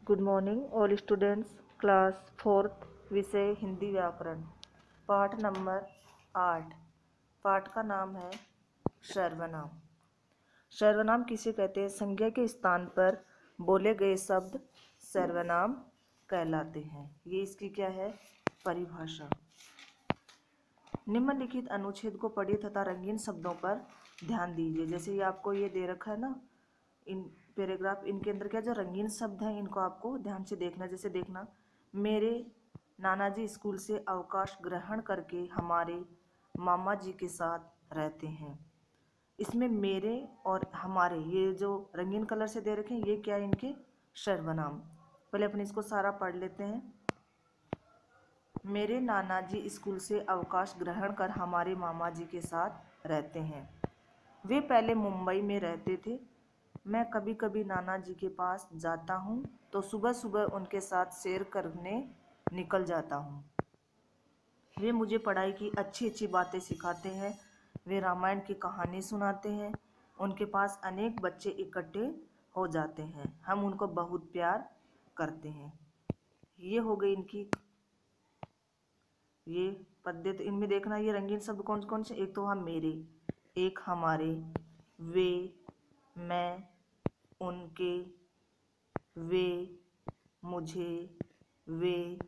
Good morning all students. Class 4th विषय हिंदी व्याकरण, पाठ नंबर 8। पाठ का नाम है सर्वनाम। सर्वनाम किसे कहते हैं? संज्ञा के स्थान पर बोले गए शब्द सर्वनाम कहलाते हैं। ये इसकी क्या है? परिभाषा। निम्नलिखित अनुच्छेद को पढ़िए तथा रंगीन शब्दों पर ध्यान दीजिए। जैसे ये आपको ये दे रखा है ना, इन पैराग्राफ, इनके अंदर क्या जो रंगीन शब्द हैं इनको आपको ध्यान से देखना। जैसे देखना, मेरे नानाजी स्कूल से अवकाश ग्रहण करके हमारे मामा जी के साथ रहते हैं। इसमें मेरे और हमारे ये जो रंगीन कलर से दे रखे हैं ये क्या है? इनके सर्वनाम। पहले अपन इसको सारा पढ़ लेते हैं। मेरे नानाजी स्कूल से अवकाश ग्रहण कर हमारे मामा जी के साथ रहते हैं। वे पहले मुंबई में रहते थे। मैं कभी कभी नाना जी के पास जाता हूँ तो सुबह सुबह उनके साथ सैर करने निकल जाता हूँ। वे मुझे पढ़ाई की अच्छी अच्छी बातें सिखाते हैं। वे रामायण की कहानी सुनाते हैं। उनके पास अनेक बच्चे इकट्ठे हो जाते हैं। हम उनको बहुत प्यार करते हैं। ये हो गई इनकी ये पद्य। तो इनमें देखना ये रंगीन शब्द कौन कौन से? एक तो हम मेरे, एक हमारे, वे, मैं, उनके, वे, मुझे, वे,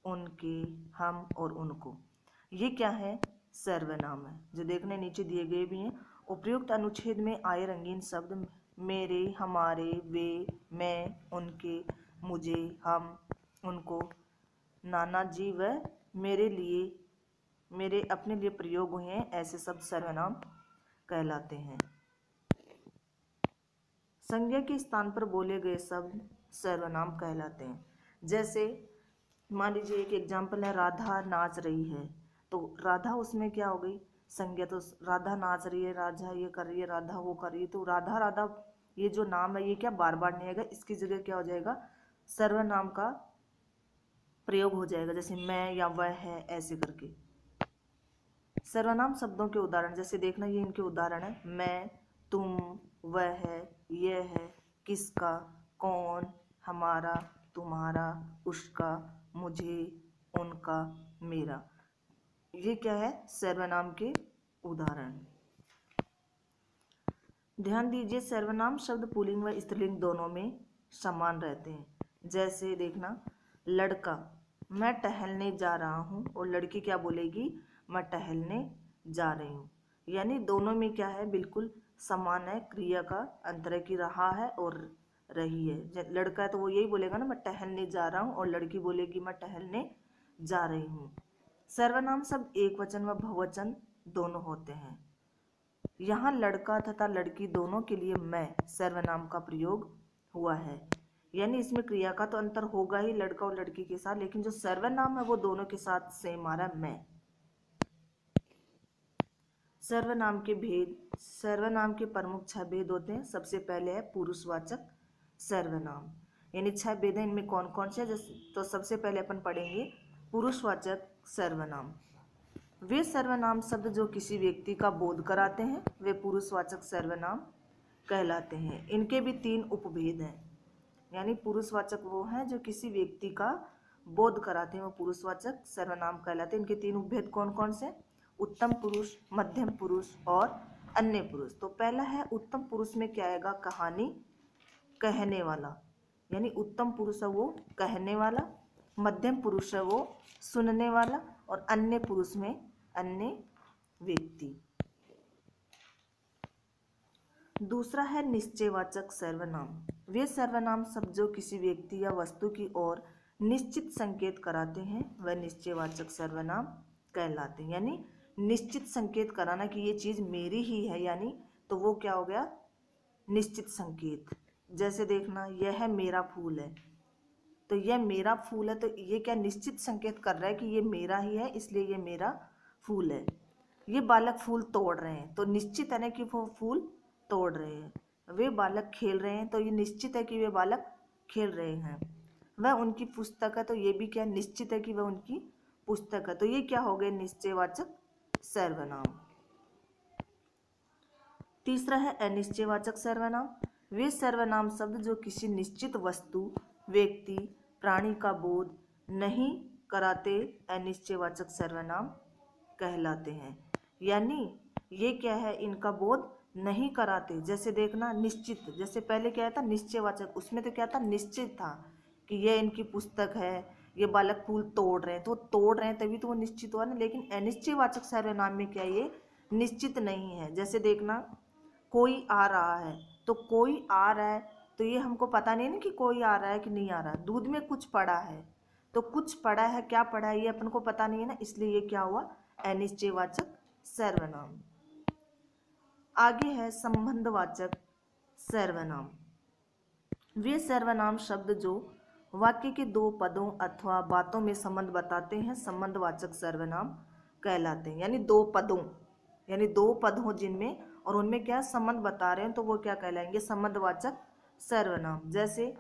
उनके, हम और उनको। ये क्या है? सर्वनाम है। जो देखने नीचे दिए गए भी हैं। उपयुक्त अनुच्छेद में आए रंगीन शब्द मेरे, हमारे, वे, मैं, उनके, मुझे, हम, उनको, नाना जी व मेरे लिए, मेरे अपने लिए प्रयोग हुए हैं ऐसे शब्द सर्वनाम कहलाते हैं। संज्ञा के स्थान पर बोले गए शब्द सर्वनाम कहलाते हैं। जैसे मान लीजिए एक एग्जाम्पल है, राधा नाच रही है। तो राधा उसमें क्या हो गई? संज्ञा। तो राधा नाच रही है, राधा ये कर रही है, राधा वो कर रही है। तो राधा राधा ये जो नाम है ये क्या बार बार नहीं आएगा, इसकी जगह क्या हो जाएगा? सर्वनाम का प्रयोग हो जाएगा। जैसे मैं या वह है, ऐसे करके। सर्वनाम शब्दों के उदाहरण जैसे देखना, ये इनके उदाहरण है। मैं, तुम, वह है, यह है, किसका, कौन, हमारा, तुम्हारा, उसका, मुझे, उनका, मेरा। ये क्या है? सर्वनाम के उदाहरण। ध्यान दीजिए, सर्वनाम शब्द पुल्लिंग व स्त्रीलिंग दोनों में समान रहते हैं। जैसे देखना, लड़का, मैं टहलने जा रहा हूँ, और लड़की क्या बोलेगी? मैं टहलने जा रही हूँ। यानी दोनों में क्या है? बिल्कुल समान है। क्रिया का अंतर है कि रहा है और रही है। लड़का है तो वो यही बोलेगा ना, मैं टहलने जा रहा हूँ, और लड़की बोलेगी मैं टहलने जा रही हूँ। सर्वनाम शब्द एक वचन व बहुवचन दोनों होते हैं। यहाँ लड़का तथा लड़की दोनों के लिए मैं सर्वनाम का प्रयोग हुआ है। यानी इसमें क्रिया का तो अंतर होगा ही लड़का और लड़की के साथ, लेकिन जो सर्वनाम है वो दोनों के साथ सेम आ रहा है, मैं। सर्वनाम के भेद। सर्वनाम के प्रमुख 6 भेद होते हैं। सबसे पहले है पुरुषवाचक सर्वनाम। यानी 6 भेद हैं। इनमें कौन कौन से? तो सबसे पहले अपन पढ़ेंगे पुरुषवाचक सर्वनाम। वे सर्वनाम शब्द जो किसी व्यक्ति का बोध कराते हैं वे पुरुषवाचक सर्वनाम कहलाते हैं। इनके भी 3 उपभेद हैं। यानी पुरुषवाचक वो हैं जो किसी व्यक्ति का बोध कराते हैं, वो पुरुषवाचक सर्वनाम कहलाते हैं। इनके 3 उपभेद कौन कौन से? उत्तम पुरुष, मध्यम पुरुष और अन्य पुरुष। तो पहला है उत्तम पुरुष में क्या आएगा? कहानी कहने वाला। यानी उत्तम पुरुष है वो कहने वाला, मध्यम पुरुष है वो सुनने वाला, और अन्य पुरुष में अन्य व्यक्ति। दूसरा है निश्चयवाचक सर्वनाम। वे सर्वनाम शब्द जो किसी व्यक्ति या वस्तु की ओर निश्चित संकेत कराते हैं वह निश्चयवाचक सर्वनाम कहलाते हैं। यानी निश्चित संकेत कराना कि ये चीज़ मेरी ही है, यानी तो वो क्या हो गया? निश्चित संकेत। जैसे देखना, यह मेरा फूल है। तो यह मेरा फूल है, तो ये क्या निश्चित संकेत कर रहा है कि ये मेरा ही है, इसलिए ये मेरा फूल है। ये बालक फूल तोड़ रहे हैं, तो निश्चित है ना कि वो फूल तोड़ रहे हैं। वे बालक खेल रहे हैं, तो ये निश्चित है कि वे बालक खेल रहे हैं। वह उनकी पुस्तक है, तो ये भी क्या निश्चित है कि वह उनकी पुस्तक है। तो ये क्या हो गए? निश्चयवाचक सर्वनाम। तीसरा है अनिश्चयवाचक सर्वनाम। वे सर्वनाम शब्द जो किसी निश्चित वस्तु व्यक्ति, प्राणी का बोध नहीं कराते अनिश्चयवाचक सर्वनाम कहलाते हैं। यानी ये क्या है, इनका बोध नहीं कराते। जैसे देखना निश्चित, जैसे पहले क्या था निश्चयवाचक, उसमें तो क्या था निश्चित था कि ये इनकी पुस्तक है, ये बालक फूल तोड़ रहे हैं, तो तोड़ रहे हैं तभी तो वो निश्चित हुआ ना। लेकिन अनिश्चयवाचक सर्वनाम में क्या ये निश्चित नहीं है। जैसे देखना कोई आ रहा है, तो कोई आ रहा है तो ये हमको पता नहीं ना कि कोई आ रहा है कि नहीं आ रहा। दूध में कुछ पड़ा है, तो कुछ पड़ा है, क्या पड़ा है ये अपन को पता नहीं है ना, इसलिए ये क्या हुआ अनिश्चयवाचक सर्वनाम। आगे है संबंधवाचक सर्वनाम। वे सर्वनाम शब्द जो वाक्य के दो पदों अथवा बातों में संबंध बताते हैं संबंधवाचक सर्वनाम कहलाते हैं। यानी दो पदों, यानी दो पद हो जिनमें और उनमें क्या संबंध बता रहे हैं, तो वो क्या कहलाएंगे संबंधवाचक सर्वनाम। जैसे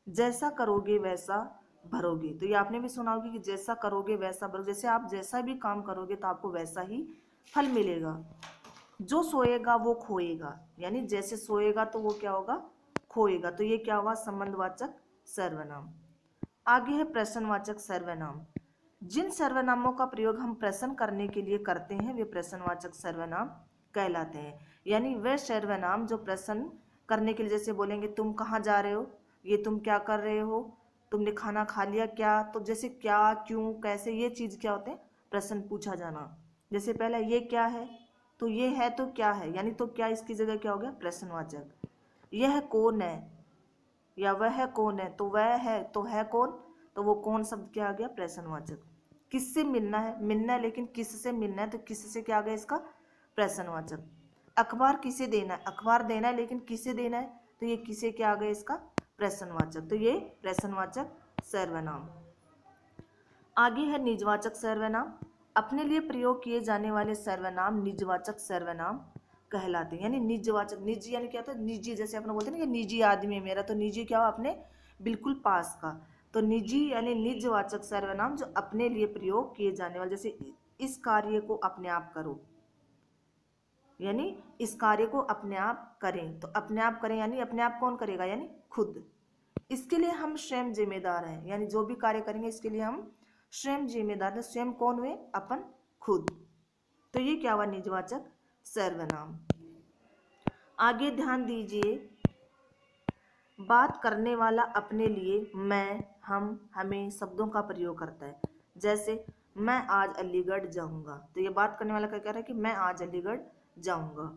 जैसा करोगे वैसा भरोगे, तो ये आपने भी सुना होगा कि जैसा करोगे वैसा भरोगे। जैसे आप जैसा भी काम करोगे तो आपको वैसा ही फल मिलेगा। जो सोएगा वो खोएगा, यानी जैसे सोएगा तो वो क्या होगा खोएगा, तो ये क्या हुआ संबंधवाचक सर्वनाम। आगे है प्रश्नवाचक सर्वनाम। जिन सर्वनामों का प्रयोग हम प्रश्न करने के लिए करते हैं वे प्रश्नवाचक सर्वनाम कहलाते हैं। यानी वह सर्वनाम जो प्रश्न करने के लिए, जैसे बोलेंगे तुम कहाँ जा रहे हो, ये तुम क्या कर रहे हो, तुमने खाना खा लिया क्या, तो जैसे क्या, क्यों, कैसे, ये चीज़ क्या होते हैं प्रश्न पूछा जाना। जैसे पहला ये क्या है, तो ये है तो क्या है, यानी तो क्या इसकी जगह क्या हो गया प्रश्नवाचक। यह कौन है या वह कौन है, तो वह है तो है कौन, तो वो कौन शब्द क्या आ गया प्रश्नवाचक। किससे मिलना है, मिलना है लेकिन किससे मिलना है, तो किससे क्या आ गया इसका प्रश्नवाचक। अखबार किसे देना है, अखबार देना है लेकिन किसे देना है, तो ये किसे क्या आ गया इसका प्रश्नवाचक, तो ये प्रश्नवाचक सर्वनाम। आगे है निजवाचक सर्वनाम। अपने लिए प्रयोग किए जाने वाले सर्वनाम निजवाचक सर्वनाम कहलाते हैं। यानी निजवाचक, निजी यानी क्या होता है निजी, जैसे अपने बोलते हैं ना कि निजी आदमी है मेरा, तो निजी क्या हो अपने बिल्कुल पास का, तो निजी यानी निजवाचक सर्वनाम जो अपने लिए प्रयोग किए जाने वाले, जैसे इस कार्य को अपने आप करो, यानी इस कार्य को अपने आप करें, तो अपने आप करें यानी अपने आप कौन करेगा, यानी खुद। इसके लिए हम स्वयं जिम्मेदार हैं, यानी जो भी कार्य करेंगे इसके लिए हम स्वयं जिम्मेदार हैं। स्वयं कौन हुए, अपन खुद, तो ये क्या हुआ निजवाचक सर्वनाम। आगे ध्यान दीजिए, बात करने वाला अपने लिए मैं, हम, हमें शब्दों का प्रयोग करता है। जैसे मैं आज अलीगढ़ जाऊंगा, तो ये बात करने वाला क्या कह रहा है कि मैं आज अलीगढ़ जाऊंगा।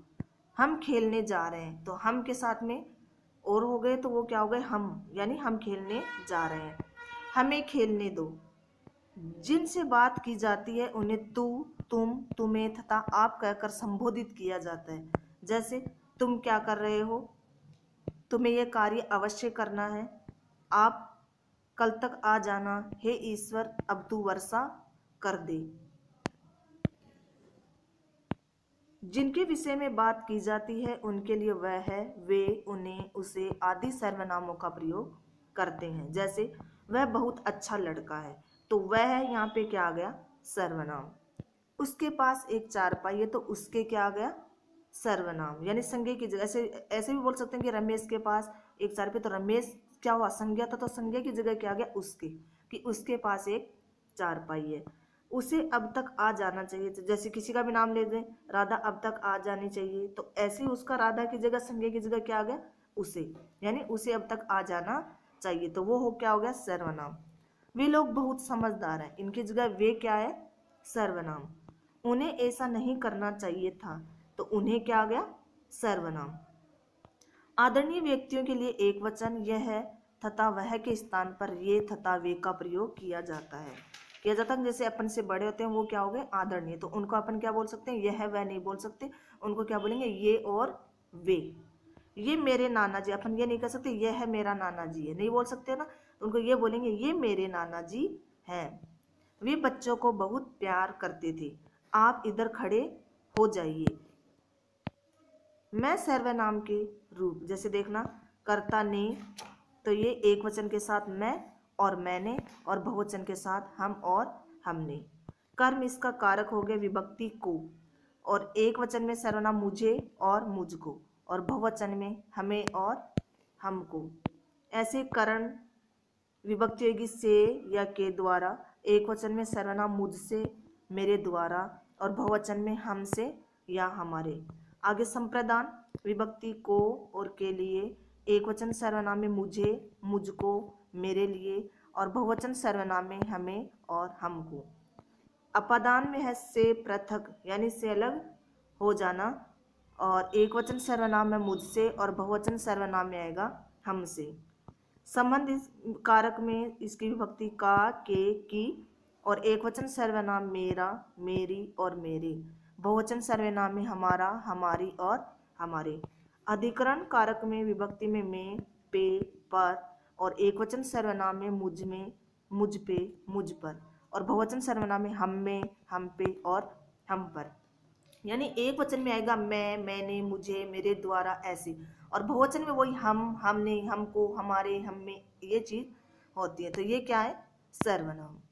हम खेलने जा रहे हैं, तो हम के साथ में और हो गए तो वो क्या हो गए हम, यानी हम खेलने जा रहे हैं। हमें खेलने दो। जिनसे बात की जाती है उन्हें तू, तुम, तुम्हें तथा आप कहकर संबोधित किया जाता है। जैसे तुम क्या कर रहे हो, तुम्हें यह कार्य अवश्य करना है, आप कल तक आ जाना, हे ईश्वर अब तू वर्षा कर दे। जिनके विषय में बात की जाती है उनके लिए वह है, वे, उन्हें, उसे आदि सर्वनामों का प्रयोग करते हैं। जैसे वह बहुत अच्छा लड़का है, तो वह यहाँ पे क्या आ गया सर्वनाम। उसके पास एक चारपाई है, तो उसके क्या आ गया सर्वनाम, यानी संज्ञा की जगह। ऐसे ऐसे भी बोल सकते हैं कि रमेश के पास एक चारपाई, तो रमेश क्या हुआ संज्ञा था, तो संज्ञा की जगह क्या आ गया उसके, कि उसके पास एक चारपाई है। उसे अब तक आ जाना चाहिए, तो जैसे किसी का भी नाम ले दें राधा अब तक आ जानी चाहिए, तो ऐसे ही उसका राधा की जगह संज्ञा की जगह क्या आ गया उसे, यानी उसे अब तक आ जाना चाहिए, तो वो हो क्या हो गया सर्वनाम। वे लोग बहुत समझदार हैं, इनकी जगह वे क्या है सर्वनाम। उन्हें ऐसा नहीं करना चाहिए था, तो उन्हें क्या आ गया सर्वनाम। आदरणीय व्यक्तियों के लिए एक वचन यह है तथा वह के स्थान पर ये तथा वे का प्रयोग किया जाता है। किया जाता है जैसे अपन से बड़े होते हैं वो क्या हो गए आदरणीय, तो उनको अपन क्या बोल सकते हैं यह वह नहीं बोल सकते, उनको क्या बोलेंगे ये और वे। ये मेरे नाना जी, अपन ये नहीं कह सकते यह है मेरा नाना जी है, नहीं बोल सकते ना, तो उनको ये बोलेंगे ये मेरे नाना जी हैं। वे बच्चों को बहुत प्यार करते थे, आप इधर खड़े हो जाइए। मैं सर्वनाम के रूप, जैसे देखना कर्ता ने, तो ये एक वचन के साथ मैं और मैंने, और बहुवचन के साथ हम और हमने। कर्म इसका कारक हो गया विभक्ति को, और एक वचन में सर्वनाम मुझे और मुझको, और बहुवचन में हमें और हमको। ऐसे करण विभक्ति होगी से या के द्वारा, एक वचन में सर्वनाम मुझसे, मेरे द्वारा, और बहुवचन में हमसे या हमारे। आगे संप्रदान, विभक्ति को और के लिए, एक वचन सर्वनाम में मुझे, मुझको, मेरे लिए, और बहुवचन सर्वनाम में हमें और हमको। अपादान में है से पृथक यानी से अलग हो जाना, और एक वचन सर्वनाम में मुझसे और बहुवचन सर्वनाम में आएगा हमसे। संबंध इस कारक में इसकी विभक्ति का, के, की, और एक वचन सर्वनाम मेरा, मेरी और मेरे, बहुवचन सर्वनाम में हमारा, हमारी और हमारे। अधिकरण कारक में विभक्ति में मैं, पे, पर, और एक वचन सर्वनाम में मुझ में, मुझ पे, मुझ पर, और बहुवचन सर्वनाम में हम में, हम पे और हम पर। यानी एक वचन में आएगा मैं, मैंने, मुझे, मेरे द्वारा, ऐसे, और बहुवचन में वही हम, हमने, हमको, हमारे, हम में, ये चीज होती है। तो ये क्या है? सर्वनाम।